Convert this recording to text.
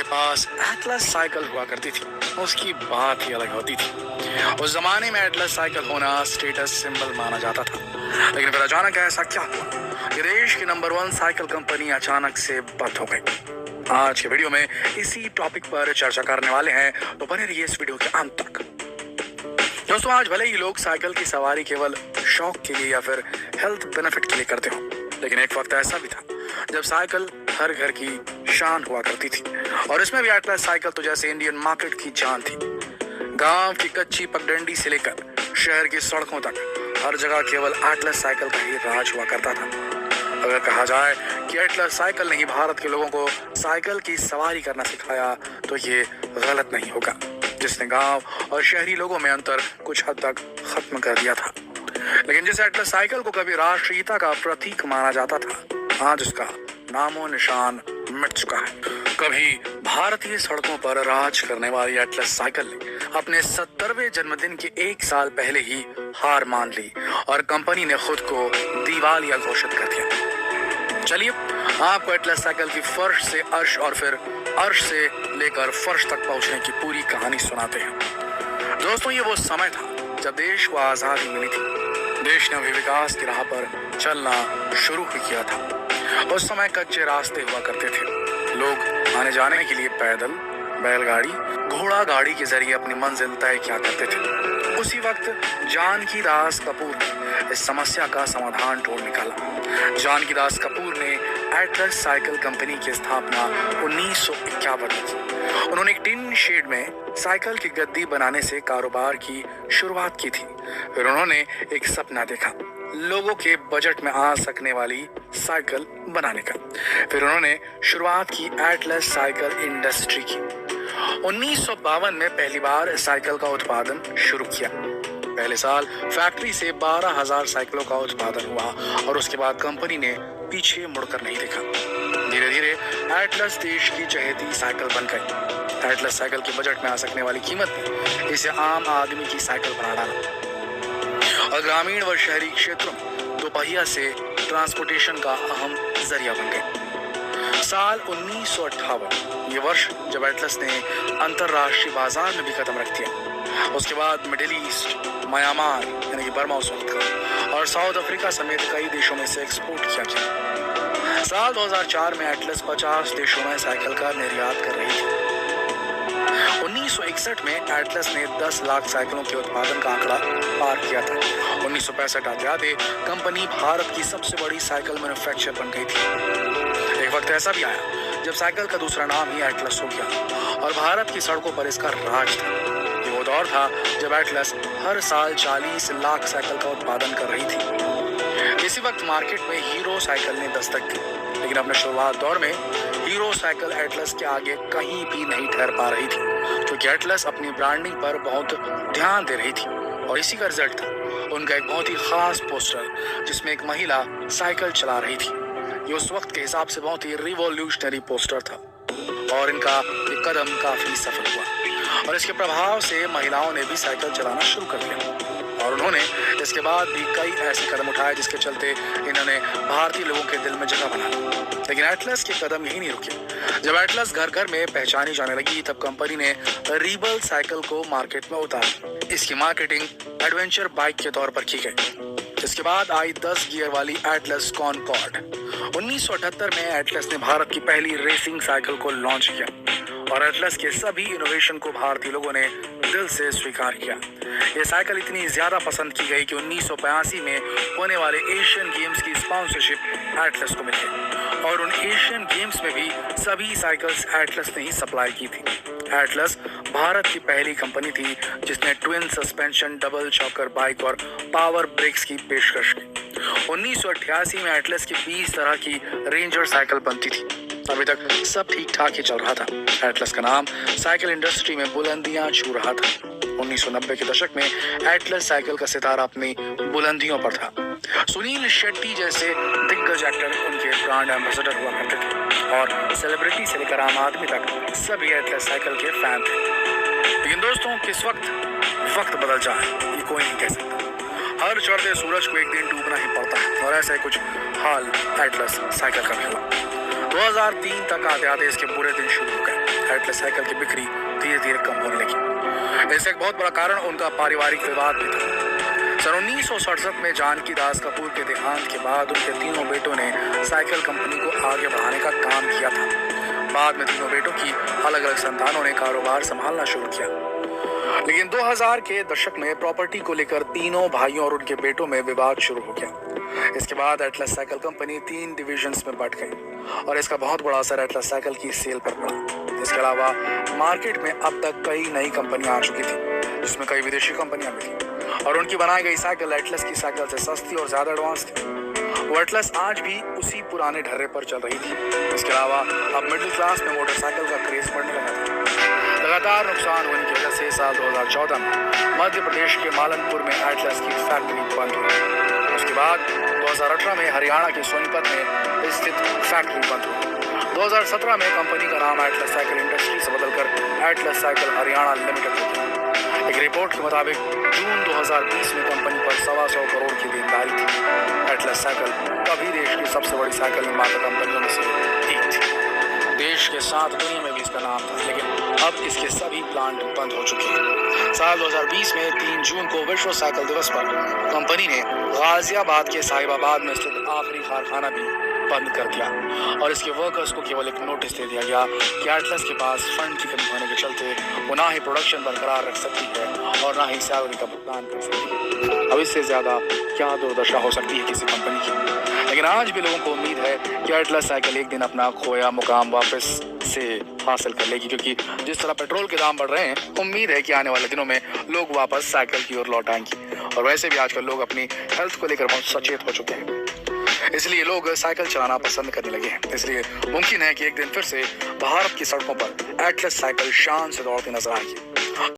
पास Atlas cycle हुआ करती थी, उसकी बात ही अलग होती थी। उस जमाने में एटलस साइकिल होना स्टेटस सिंबल माना जाता था। लेकिन फिर अचानक ऐसा क्या हुआ कि देश की नंबर 1 साइकिल कंपनी अचानक से बंद हो गई। आज के वीडियो में इसी टॉपिक पर चर्चा करने वाले हैं, तो बने रहिए इस वीडियो के अंत तक। दोस्तों, आज भले ही लोग साइकिल की सवारी केवल शौक के लिए या फिर हेल्थ बेनिफिट के लिए करते हो, लेकिन एक वक्त ऐसा भी था जब साइकिल हर घर की शान हुआ करती थी। और इसमें भी एटलस साइकिल तो जैसे इंडियन मार्केट की जान थी। गांव की कच्ची पगडंडी से लेकर शहर की सड़कों तक हर जगह केवल एटलस साइकिल का ही राज हुआ करता था। अगर कहा जाए कि एटलस साइकिल ने ही भारत के लोगों को साइकिल की सवारी करना सिखाया, तो ये गलत नहीं होगा, जिसने गांव और शहरी लोगों में अंतर कुछ हद तक खत्म कर दिया था। लेकिन जिस एटलस साइकिल को कभी राष्ट्रीयता का प्रतीक माना जाता था, आज उसका नामो निशान मिट चुका है। कभी भारतीय सड़कों पर राज करने वाली एटलस साइकिल ने अपने 70वें जन्मदिन के 1 साल पहले ही हार मान ली और कंपनी ने खुद को दिवालिया घोषित कर दिया। चलिए आपको एटलस साइकिल की फर्श से अर्श और फिर अर्श से लेकर फर्श तक पहुंचने की पूरी कहानी सुनाते हैं। दोस्तों, ये वो समय था जब देश को आजादी मिली थी। देश ने अभी विकास की राह पर चलना शुरू ही किया था। उस समय कच्चे रास्ते हुआ करते थे। लोग आने जाने के लिए पैदल, बैलगाड़ी, घोड़ा गाड़ी के जरिए अपनी मंजिल तय किया करते थे। उसी वक्त जानकी दास कपूर ने इस समस्या का समाधान ढूंढ निकाला। जानकी दास कपूर ने एटलस साइकिल कंपनी की स्थापना 1951 में की। उन्होंने एक टिन शेड में साइकिल की गद्दी बनाने से कारोबार की शुरुआत की थी। फिर उन्होंने एक सपना देखा, लोगों के बजट में आ सकने वाली साइकिल बनाने का। फिर उन्होंने शुरुआत की एटलस साइकिल इंडस्ट्री की। 1952 में पहली बार साइकिल का उत्पादन शुरू किया। पहले साल फैक्ट्री से 12,000 साइकिलों का उत्पादन हुआ और उसके बाद कंपनी ने पीछे मुड़कर नहीं देखा। धीरे धीरे एटलस देश की चहेती साइकिल बन गई। एटलस साइकिल के बजट में आ सकने वाली कीमत ने इसे आम आदमी की साइकिल बना डाला और ग्रामीण व शहरी क्षेत्रों में दोपहिया से ट्रांसपोर्टेशन का अहम जरिया बन गए। साल 1958 ये वर्ष जब एटलस ने अंतरराष्ट्रीय बाजार में भी कदम रख दिया। उसके बाद मिडिल ईस्ट, म्यांमार यानी कि बर्मा उस वक्त का, और साउथ अफ्रीका समेत कई देशों में से एक्सपोर्ट किया गया। साल 2004 में एटलस 50 देशों में साइकिल का निर्यात कर रही थी। 1961 में एटलस ने 10 लाख साइकिलों के उत्पादन का आंकड़ा पार किया था। 1965 आते कंपनी भारत की सबसे बड़ी साइकिल मैन्युफैक्चर बन गई थी। एक वक्त ऐसा भी आया जब साइकिल का दूसरा नाम ही एटलस हो गया और भारत की सड़कों पर इसका राज था। ये वो दौर था जब एटलस हर साल 40 लाख साइकिल का उत्पादन कर रही थी। इसी वक्त मार्केट में हीरो साइकिल ने दस्तक दी, लेकिन अपने शुरुआत दौर में हीरो साइकिल एटलस के आगे कहीं भी नहीं ठहर पा रही थी, क्योंकि एटलस अपनी ब्रांडिंग पर बहुत ध्यान दे रही थी। और इसी का रिजल्ट था उनका एक बहुत ही खास पोस्टर जिसमें एक महिला साइकिल चला रही थी। ये उस वक्त के हिसाब से बहुत ही रिवॉल्यूशनरी पोस्टर था और इनका ये कदम काफी सफल हुआ और इसके प्रभाव से महिलाओं ने भी साइकिल चलाना शुरू कर दिया। और उन्होंने इसके बाद भी कई ऐसे कदम उठाए जिसके चलते इन्होंने भारतीय लोगों के दिल में जगह बना ली। लेकिन एटलस के कदम यही नहीं रुके। जब एटलस घर घर में पहचानी जाने लगी, तब कंपनी ने रीबल साइकिल को मार्केट में उतारा। इसकी मार्केटिंग एडवेंचर बाइक के तौर पर की गई। इसके बाद आई 10 गियर वाली एटलस कॉनकॉर्ड। 1978 में एटलस ने भारत की पहली रेसिंग साइकिल को लॉन्च किया और एटलस के सभी इनोवेशन को भारतीय लोगों ने दिल से स्वीकार किया। ये साइकिल इतनी ज्यादा पसंद की गई कि 1982 में होने वाले एशियन गेम्स की स्पॉन्सरशिप एटलस को मिल गई और उन एशियन गेम्स में भी सभी साइकिल्स एटलस ने ही सप्लाई की थी। एटलस भारत की पहली कंपनी थी जिसने twin suspension, double choker bike और पावर ब्रेक्स की पेशकश की। 1988 में एटलस की 20 तरह की रेंजर साइकिल बनती थी। अभी तक सब ठीक ठाक ही चल रहा था। एटलस का नाम साइकिल इंडस्ट्री में बुलंदियां छू रहा था। 1990 के दशक में एटलस साइकिल का सितारा अपनी बुलंदियों पर था। सुनील शेट्टी जैसे दिग्गज एक्टर उनके ब्रांड एम्बेसडर हुआ करते थे और सेलिब्रिटी से लेकर आम आदमी तक सभी एटलस साइकिल के फैन थे। लेकिन दोस्तों, किस वक्त बदल जाए ये कोई नहीं कह सकता। हर चढ़ते सूरज को एक दिन डूबना ही पड़ता है और ऐसा ही कुछ हाल एटलस साइकिल का भी हुआ। 2003 तक आते आते इसके बुरे दिन शुरू हो गए। एटलस साइकिल की बिक्री धीरे धीरे कम होने लगी। इसका एक बहुत बड़ा कारण उनका पारिवारिक विवाद भी था। सन 1967 में जानकी दास कपूर के देहांत के बाद उनके तीनों बेटों ने साइकिल कंपनी को आगे बढ़ाने का काम किया था। बाद में तीनों बेटों की अलग अलग संतानों ने कारोबार संभालना शुरू किया, लेकिन 2000 के दशक में प्रॉपर्टी को लेकर तीनों भाइयों और उनके बेटों में विवाद शुरू हो गया। इसके बाद एटलस साइकिल कंपनी 3 डिविजन्स में बंट गई और इसका बहुत बड़ा असर एटलस साइकिल की सेल पर पड़ा। इसके अलावा मार्केट में अब तक कई नई कंपनियां आ चुकी थी, जिसमें कई विदेशी कंपनियां भी थी और उनकी बनाई गई साइकिल एटलस की साइकिल से सस्ती और ज्यादा एडवांस थी। वो एटलस आज भी उसी पुराने ढर्रे पर चल रही थी। इसके अलावा अब मिडिल क्लास में मोटरसाइकिल का क्रेज बढ़ने लगा था। लगातार नुकसान होने की वजह से साल 2014 में मध्य प्रदेश के मालनपुर में एटलस की फैक्ट्री बंद हुई। उसके बाद 2018 में हरियाणा के सोनीपत में स्थित फैक्ट्री बंद हुई। 2017 में कंपनी का नाम एटलस साइकिल इंडस्ट्री से बदलकर एटलस साइकिल हरियाणा लिमिटेड हो गया। एक रिपोर्ट के मुताबिक जून 2020 में कंपनी पर 125 करोड़ की देनदारी थी। एटलस साइकिल तभी देश की सबसे बड़ी साइकिल निर्माता कंपनियों में से एक थी। देश के साथ दुनिया में भी इसका नाम था, लेकिन अब इसके सभी प्लांट बंद हो चुके हैं। साल 2020 में 3 जून को विश्व साइकिल दिवस पर कंपनी ने गाजियाबाद के साहिबाबाद में स्थित आखिरी कारखाना भी बंद कर दिया और इसके वर्कर्स को केवल एक नोटिस दे दिया गया कि एटलस के पास फंड की कमी होने के चलते वो ना ही प्रोडक्शन बरकरार रख सकती है और ना ही सैलरी का भुगतान कर सकती है। अब इससे ज्यादा क्या दुर्दशा हो सकती है किसी कंपनी की। लेकिन आज भी लोगों को उम्मीद है कि एटलस साइकिल एक दिन अपना खोया मुकाम वापस से हासिल कर लेगी, क्योंकि जिस तरह पेट्रोल के दाम बढ़ रहे हैं, उम्मीद है कि आने वाले दिनों में लोग वापस साइकिल की ओर लौट आएंगे। और वैसे भी आजकल लोग अपनी हेल्थ को लेकर बहुत सचेत हो चुके हैं, इसलिए लोग साइकिल चलाना पसंद करने लगे हैं। इसलिए मुमकिन है कि एक दिन फिर से भारत की सड़कों पर एटलस साइकिल शान से दौड़ती नजर आएगी।